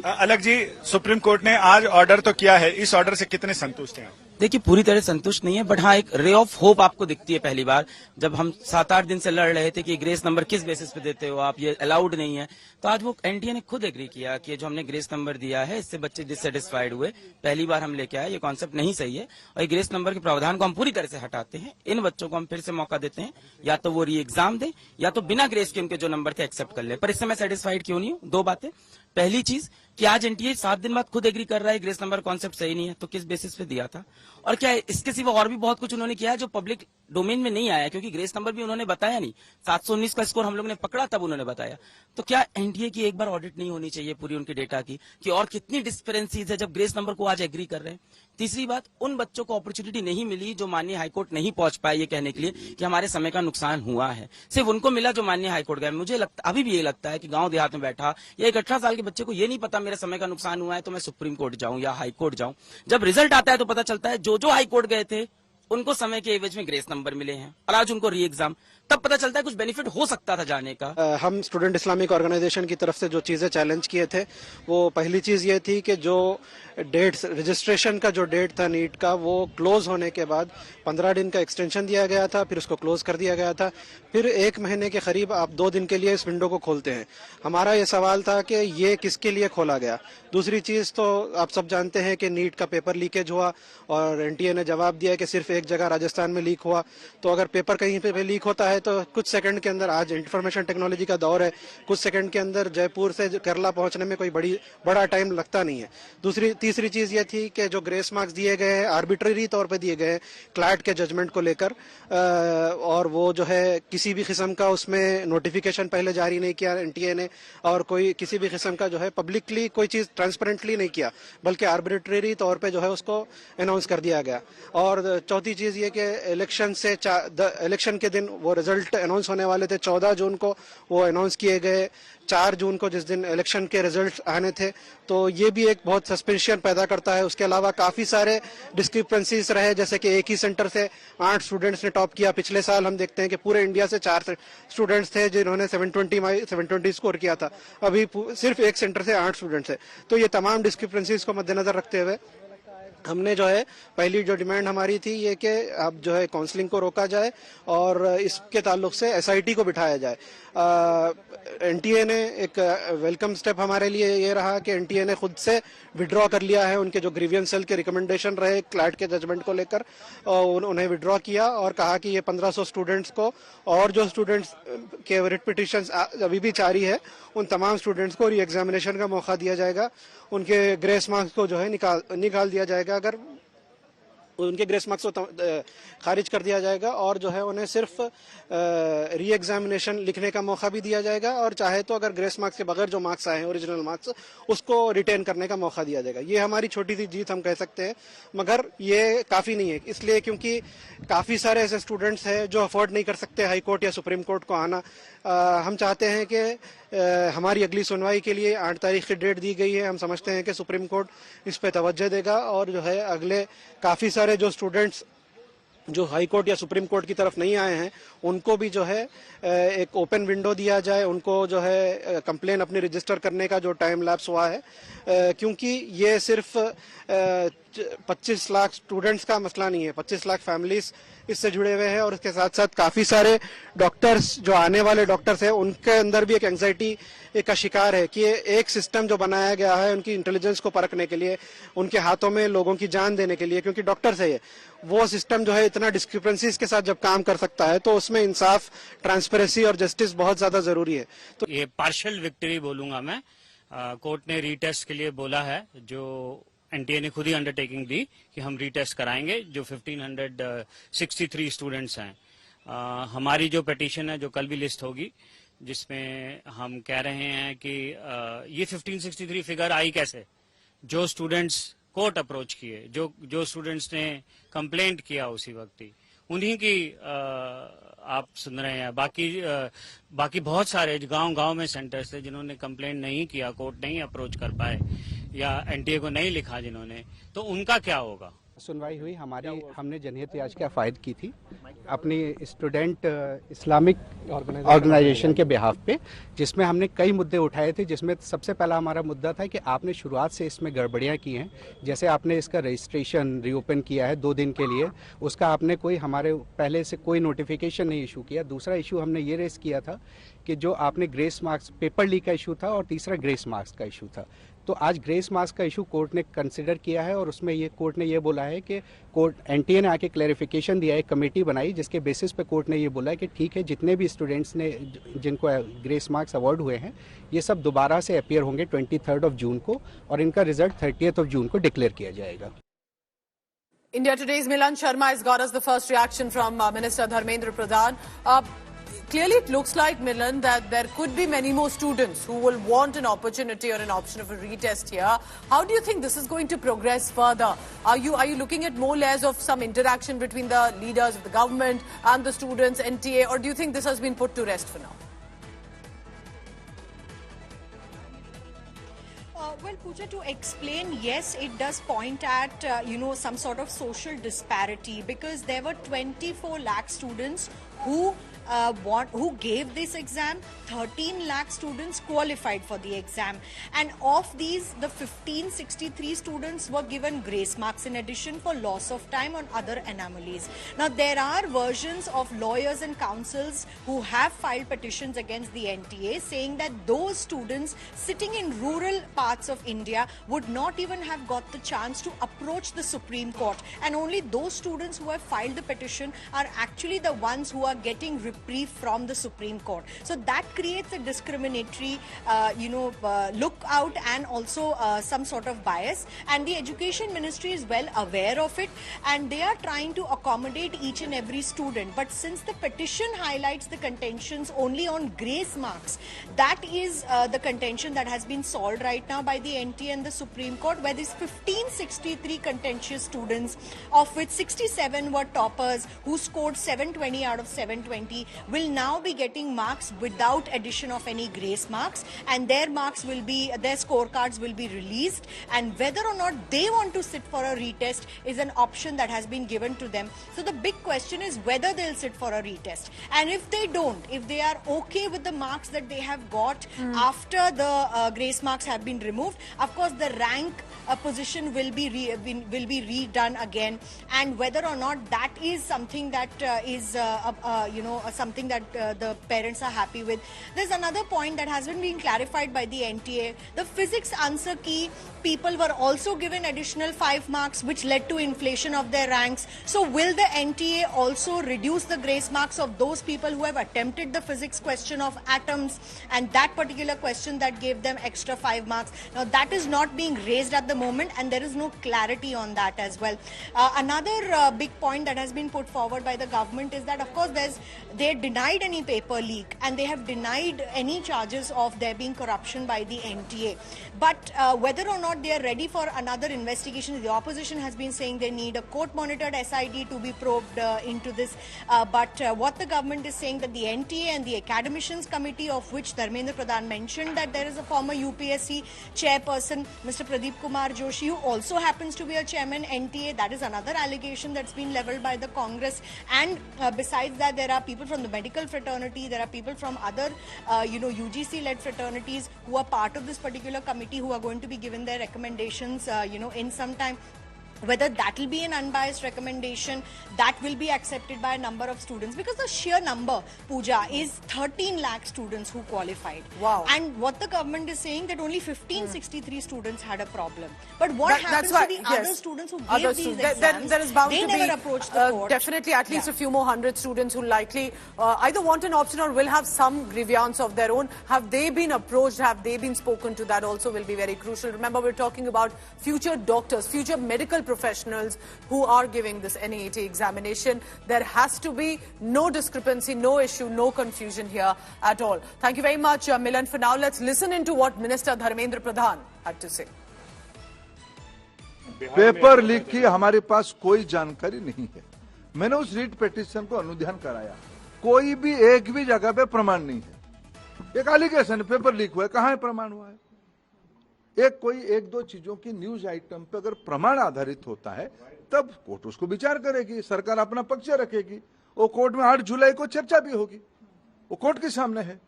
अलग जी, supreme court ने आज ऑर्डर तो किया है, इस ऑर्डर से कितने संतुष्ट हैं आप? देखिए, पूरी तरह संतुष्ट नहीं है, बट हाँ, एक रे ऑफ होप आपको दिखती है। पहली बार जब हम 7-8 दिन से लड़ रहे थे कि ग्रेस नंबर किस बेसिस पे देते हो आप, ये अलाउड नहीं है, तो आज वो एनटीए ने खुद एग्री किया कि जो हमने ग्रेस नंबर दिया है इससे बच्चे डिससेटिस्फाइड हुए। पहली बार हम लेके आए, ये कॉन्सेप्ट नहीं सही है और ये ग्रेस नंबर के प्रावधान को हम पूरी तरह से हटाते हैं। इन बच्चों को हम फिर से मौका देते हैं, या तो वो री एग्जाम दें या तो बिना ग्रेस के उनके जो नंबर थे एक्सेप्ट कर ले। पर इससे मैं सेटिस्फाइड क्यों नहीं हूँ? दो बातें। पहली चीज कि आज एनटीए 7 दिन बाद खुद एग्री कर रहा है ग्रेस नंबर कॉन्सेप्ट सही नहीं है, तो किस बेसिस पे दिया था? और क्या है, इसके सिवा और भी बहुत कुछ उन्होंने किया है जो पब्लिक डोमेन में नहीं आया, क्योंकि ग्रेस नंबर भी उन्होंने बताया नहीं। 719 का स्कोर हम लोग ने पकड़ा तब उन्होंने बताया। तो क्या एनटीए की एक बार ऑडिट नहीं होनी चाहिए पूरी उनके डेटा की कि और कितनी डिस्पेरेंसीज है जब ग्रेस नंबर को आज एग्री कर रहे हैं? तीसरी बात, उन बच्चों को अपॉर्चुनिटी नहीं मिली जो माननीय हाईकोर्ट नहीं पहुंच पाए ये कहने के लिए कि हमारे समय का नुकसान हुआ है। सिर्फ उनको मिला जो माननीय हाईकोर्ट गए। मुझे लगता, अभी भी ये लगता है कि गांव देहात में बैठा या एक 18 साल के बच्चे को ये नहीं पता मेरे समय का नुकसान हुआ है तो मैं सुप्रीम कोर्ट जाऊं या हाई कोर्ट जाऊं। जब रिजल्ट आता है तो पता चलता है जो जो हाई कोर्ट गए थे उनको समय के एवज में ग्रेस नंबर मिले हैं और आज उनको री एग्जाम, तब पता चलता है कुछ बेनिफिट हो सकता था जाने का। हम स्टूडेंट इस्लामिक ऑर्गेनाइजेशन की तरफ से जो चीज़ें चैलेंज किए थे, वो पहली चीज़ ये थी कि जो डेट्स, रजिस्ट्रेशन का जो डेट था नीट का, वो क्लोज होने के बाद 15 दिन का एक्सटेंशन दिया गया था, फिर उसको क्लोज कर दिया गया था, फिर 1 महीने के करीब आप 2 दिन के लिए इस विंडो को खोलते हैं। हमारा ये सवाल था कि ये किसके लिए खोला गया। दूसरी चीज़ तो आप सब जानते हैं कि नीट का पेपर लीकेज हुआ और एनटीए ने जवाब दिया कि सिर्फ एक जगह राजस्थान में लीक हुआ। तो अगर पेपर कहीं पे लीक होता है तो कुछ सेकंड के अंदर, आज इंफॉर्मेशन टेक्नोलॉजी का दौर है, कुछ सेकंड के अंदर जयपुर से केरला पहुंचने में कोई बड़ा टाइम लगता नहीं है। तीसरी चीज ये थी कि जो ग्रेस मार्क्स दिए गए हैं आर्बिट्ररी तौर पे दिए गए हैं क्लैट के जजमेंट को लेकर, और वो जो है किसी भी किस्म का उसमें नोटिफिकेशन पहले जारी नहीं किया एनटीए ने, और कोई किसी भी किस्म का जो है पब्लिकली कोई चीज ट्रांसपेरेंटली नहीं किया, बल्कि आर्बिट्ररी तौर पे जो है उसको अनाउंस कर दिया गया। और चौथी चीज ये कि इलेक्शन के दिन वो रिजल्ट अनाउंस होने वाले थे 14 जून को, वो अनाउंस किए गए 4 जून को, जिस दिन इलेक्शन के रिजल्ट आने थे। तो ये भी एक बहुत सस्पेंशन पैदा करता है। उसके अलावा काफी सारे डिस्क्रिपेंसीज रहे, जैसे कि एक ही सेंटर से 8 स्टूडेंट्स ने टॉप किया। पिछले साल हम देखते हैं कि पूरे इंडिया से 4 स्टूडेंट्स थे जिन्होंने 720 स्कोर किया था, अभी सिर्फ एक सेंटर से 8 स्टूडेंट्स है। तो ये तमाम डिस्क्रिपेंसीज को मद्देनजर रखते हुए हमने जो है पहली जो डिमांड हमारी थी ये कि अब जो है काउंसलिंग को रोका जाए और इसके ताल्लुक से एसआईटी को बिठाया जाए। एनटीए ने एक वेलकम स्टेप हमारे लिए ये रहा कि एनटीए ने खुद से विड्रॉ कर लिया है उनके जो ग्रीवियंस सेल के रिकमेंडेशन रहे क्लैट के जजमेंट को लेकर, उन्हें विड्रॉ किया और कहा कि ये 1500 स्टूडेंट्स को और जो स्टूडेंट्स के रिट पिटिशंस अभी भी जारी है उन तमाम स्टूडेंट्स को री एग्जामिनेशन का मौका दिया जाएगा। उनके ग्रेस मार्क्स को जो है निकाल दिया जाएगा, अगर उनके ग्रेस मार्क्स को खारिज कर दिया जाएगा और जो है उन्हें सिर्फ री एग्जामिनेशन लिखने का मौका भी दिया जाएगा, और चाहे तो अगर ग्रेस मार्क्स के बगैर जो मार्क्स आए हैं ओरिजिनल मार्क्स उसको रिटेन करने का मौका दिया जाएगा। ये हमारी छोटी सी जीत हम कह सकते हैं, मगर ये काफ़ी नहीं है, इसलिए क्योंकि काफ़ी सारे ऐसे स्टूडेंट्स हैं जो अफोर्ड नहीं कर सकते हाई कोर्ट या सुप्रीम कोर्ट को आना। हम चाहते हैं कि हमारी अगली सुनवाई के लिए 8 तारीख की डेट दी गई है। हम समझते हैं कि सुप्रीम कोर्ट इस पर तवज्जो देगा और जो है अगले काफ़ी सारे जो स्टूडेंट्स जो हाई कोर्ट या सुप्रीम कोर्ट की तरफ नहीं आए हैं उनको भी जो है एक ओपन विंडो दिया जाए, उनको जो है कंप्लेन अपनी रजिस्टर करने का जो टाइम लैप्स हुआ है, क्योंकि ये सिर्फ 25 लाख स्टूडेंट्स का मसला नहीं है, 25 लाख फैमिलीज इससे जुड़े हुए हैं और इसके साथ साथ काफ़ी सारे डॉक्टर्स जो आने वाले डॉक्टर्स हैं उनके अंदर भी एक एंग्जाइटी का शिकार है कि एक सिस्टम जो बनाया गया है उनकी इंटेलिजेंस को परखने के लिए, उनके हाथों में लोगों की जान देने के लिए, क्योंकि डॉक्टर्स है ये, वो सिस्टम जो है इतना डिस्क्रिपेंसीज के साथ जब काम कर सकता है तो उसमें इंसाफ, ट्रांसपेरेंसी और जस्टिस बहुत ज्यादा जरूरी है। तो ये पार्शियल विक्ट्री बोलूंगा मैं। कोर्ट ने रीटेस्ट के लिए बोला है, जो एनटीए ने खुद ही अंडरटेकिंग दी कि हम रीटेस्ट कराएंगे जो 1563 स्टूडेंट्स हैं। हमारी जो पिटीशन है जो कल भी लिस्ट होगी, जिसमें हम कह रहे हैं कि ये 1563 फिगर आई कैसे, जो स्टूडेंट्स कोर्ट अप्रोच किए, जो स्टूडेंट्स ने कंप्लेंट किया उसी वक्त ही, उन्हीं की आप सुन रहे हैं। बाकी बहुत सारे गांव में सेंटर्स थे जिन्होंने कंप्लेंट नहीं किया, कोर्ट नहीं अप्रोच कर पाए या एनटीए को नहीं लिखा जिन्होंने, तो उनका क्या होगा? सुनवाई हुई हमारी, हमने जनहित याचिका फाइल की थी अपनी स्टूडेंट इस्लामिक ऑर्गेनाइजेशन के बिहाफ पे, जिसमें हमने कई मुद्दे उठाए थे। जिसमें सबसे पहला हमारा मुद्दा था कि आपने शुरुआत से इसमें गड़बड़ियाँ की हैं। जैसे आपने इसका रजिस्ट्रेशन रीओपन किया है 2 दिन के लिए, उसका आपने कोई हमारे पहले से कोई नोटिफिकेशन नहीं इशू किया। दूसरा इशू हमने ये रेस किया था कि जो आपने ग्रेस मार्क्स, पेपर लीक का इशू था, और तीसरा ग्रेस मार्क्स का इशू था। तो आज ग्रेस मार्क्स का इशू कोर्ट ने कंसिडर किया है, और उसमें ये कोर्ट ने ये बोला है कि कोर्ट एनटीए ने आके क्लैरिफिकेशन दिया है, कमेटी बनाई जिसके बेसिस पे कोर्ट ने ये बोला है कि ठीक है, जितने भी स्टूडेंट्स ने जिनको ग्रेस मार्क्स अवार्ड हुए हैं ये सब दोबारा से अपीयर होंगे 23 जून को, और इनका रिजल्ट 30 जून को डिक्लेयर किया जाएगा। India Today's Milan Sharma has got us the first reaction from Minister Dharmendra Pradhan. Clearly, it looks like, Milan, that there could be many more students who will want an opportunity or an option of a retest here. How do you think this is going to progress further? Are you looking at more layers of some interaction between the leaders of the government and the students, NTA, or do you think this has been put to rest for now? Well, Pooja, to explain, yes, it does point at, some sort of social disparity, because there were 24 lakh students who gave this exam. 13 lakh students qualified for the exam, and of these the 1563 students were given grace marks in addition for loss of time on other anomalies. Now there are versions of lawyers and counsels who have filed petitions against the NTA saying that those students sitting in rural parts of India would not even have got the chance to approach the Supreme Court, and only those students who have filed the petition are actually the ones who are getting reprieve from the Supreme Court. So that creates a discriminatory, lookout, and also some sort of bias. And the Education Ministry is well aware of it, and they are trying to accommodate each and every student. But since the petition highlights the contentions only on grace marks, that is the contention that has been solved right now by the NTA and the Supreme Court, where these 1563 contentious students, of which 67 were toppers who scored 720 out of 720, will now be getting marks without addition of any grace marks, and their scorecards will be released, and whether or not they want to sit for a retest is an option that has been given to them. So the big question is whether they'll sit for a retest, and if they don't, if they are okay with the marks that they have got after the grace marks have been removed, of course the rank position will be redone again, and whether or not that is something that is something that the parents are happy with. There's another point that has been being clarified by the NTA. The physics answer key people were also given additional 5 marks, which led to inflation of their ranks. So will the NTA also reduce the grace marks of those people who have attempted the physics question of atoms, and that particular question that gave them extra 5 marks? Now that is not being raised at the moment, and there is no clarity on that as well. Another big point that has been put forward by the government is that, of course, they denied any paper leak, and they have denied any charges of there being corruption by the NTA. But whether or not they are ready for another investigation, the opposition has been saying they need a court-monitored SID to be probed into this. But what the government is saying, that the NTA and the Academicians Committee, of which Dharmendra Pradhan mentioned that there is a former UPSC chairperson, Mr. Pradeep Kumar Joshi, who also happens to be a chairman NTA. That is another allegation that's been leveled by the Congress. And besides that, there are people from the medical fraternity, there are people from other, UGC-led fraternities who are part of this particular committee, who are going to be given their recommendations, in some time. Whether that will be an unbiased recommendation, that will be accepted by a number of students, because the sheer number, Pooja, is 13 lakh students who qualified. Wow. And what the government is saying, that only 1563 students had a problem. But what happens to the other students who gave these exams? There is bound they to never be approached the court. Definitely at least a few more hundred students who likely either want an option or will have some grievance of their own. Have they been approached? Have they been spoken to? That also will be very crucial. Remember, we're talking about future doctors, future medical professionals who are giving this NEET examination. There has to be no discrepancy, no issue, no confusion here at all. Thank you very much, Milan. For now, let's listen into what Minister Dharmendra Pradhan had to say. Paper leak की हमारे पास कोई जानकारी नहीं है। मैंने उस REET petition को अनुध्यान कराया, कोई भी एक भी जगह पे प्रमाण नहीं है। एक एलिगेशन पेपर लीक हुआ है, कहाँ है प्रमाण हुआ है? कोई एक दो चीजों की न्यूज आइटम पे अगर प्रमाण आधारित होता है तब कोर्ट उसको विचार करेगी, सरकार अपना पक्ष रखेगी। वो कोर्ट में 8 जुलाई को चर्चा भी होगी, वो कोर्ट के सामने है।